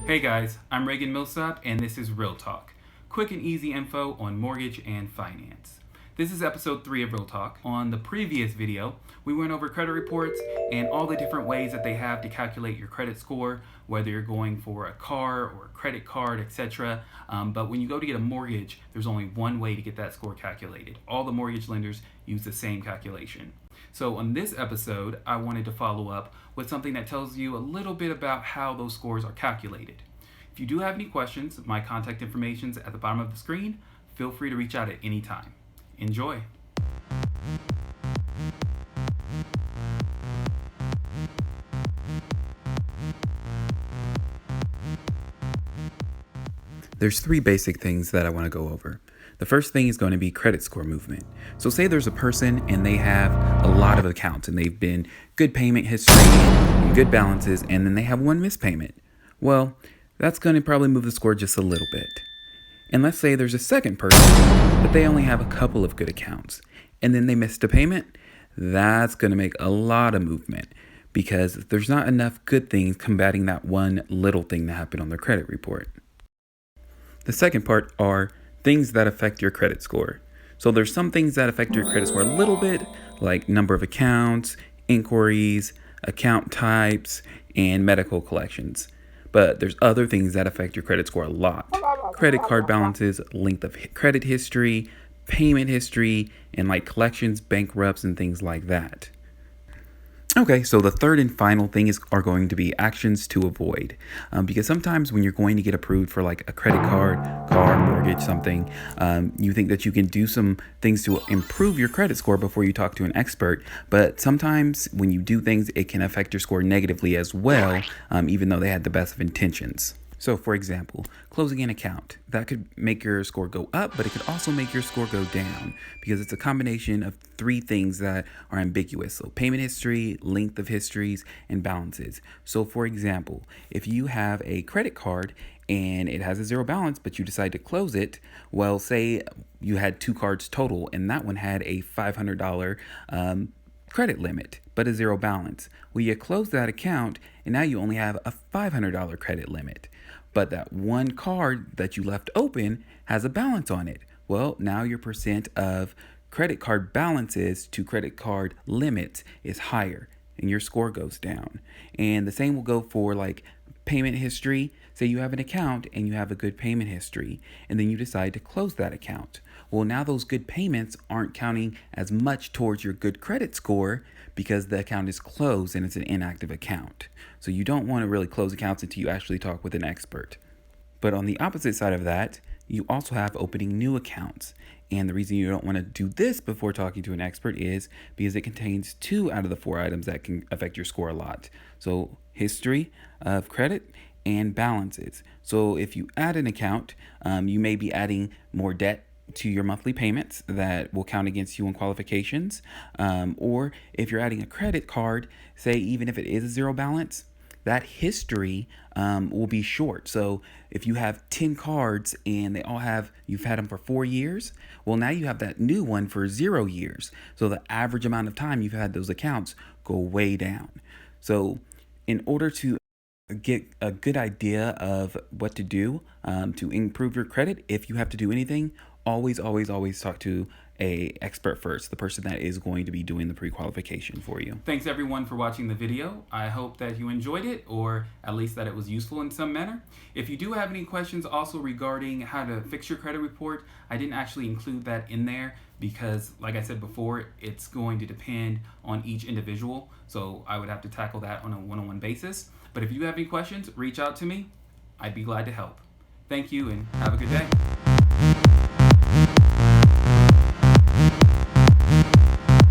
Hey guys, I'm Reagan Millsap and this is Real Talk. Quick and easy info on mortgage and finance. This is episode 3 of Real Talk. On the previous video, we went over credit reports and all the different ways that they have to calculate your credit score, whether you're going for a car or a credit card, etc. But when you go to get a mortgage, there's only one way to get that score calculated. All the mortgage lenders use the same calculation. So on this episode, I wanted to follow up with something that tells you a little bit about how those scores are calculated. If you do have any questions, my contact information is at the bottom of the screen. Feel free to reach out at any time. Enjoy. There's 3 basic things that I want to go over. The first thing is going to be credit score movement. So say there's a person and they have a lot of accounts and they've been good payment history and good balances, and then they have one missed payment. Well, that's going to probably move the score just a little bit. And let's say there's a second person, but they only have a couple of good accounts and then they missed a payment. That's going to make a lot of movement because there's not enough good things combating that one little thing that happened on their credit report. The second part are things that affect your credit score. So there's some things that affect your credit score a little bit, like number of accounts, inquiries, account types, and medical collections. But there's other things that affect your credit score a lot. Credit card balances, length of credit history, payment history, and like collections, bankrupts, and things like that. Okay, so the third and final thing are going to be actions to avoid. Because sometimes when you're going to get approved for like a credit card, car, mortgage, something, you think that you can do some things to improve your credit score before you talk to an expert. But sometimes when you do things, it can affect your score negatively as well, even though they had the best of intentions. So for example, closing an account, that could make your score go up, but it could also make your score go down because it's a combination of 3 things that are ambiguous. So payment history, length of histories, and balances. So for example, if you have a credit card and it has a 0 balance, but you decide to close it, well, say you had 2 cards total and that one had a $500 credit limit, but a 0 balance. Well, you close that account and now you only have a $500 credit limit. But that one card that you left open has a balance on it. Well, now your percent of credit card balances to credit card limits is higher and your score goes down. And the same will go for like payment history. Say you have an account and you have a good payment history and then you decide to close that account. Well, now those good payments aren't counting as much towards your good credit score because the account is closed and it's an inactive account. So you don't want to really close accounts until you actually talk with an expert. But on the opposite side of that, you also have opening new accounts. And the reason you don't want to do this before talking to an expert is because it contains 2 out of the 4 items that can affect your score a lot. So history of credit and balances. So if you add an account, you may be adding more debt to your monthly payments that will count against you on qualifications. Or if you're adding a credit card, say even if it is a 0 balance, that history will be short. So if you have 10 cards and you've had them for 4 years, well, now you have that new one for 0 years. So the average amount of time you've had those accounts go way down. So in order to get a good idea of what to do to improve your credit, if you have to do anything, always talk to a expert first, the person that is going to be doing the pre-qualification for you. Thanks everyone for watching the video. I hope that you enjoyed it, or at least that it was useful in some manner. If you do have any questions also regarding how to fix your credit report, I didn't actually include that in there because, like I said before, it's going to depend on each individual. So I would have to tackle that on a one-on-one basis. But if you have any questions, reach out to me. I'd be glad to help. Thank you and have a good day.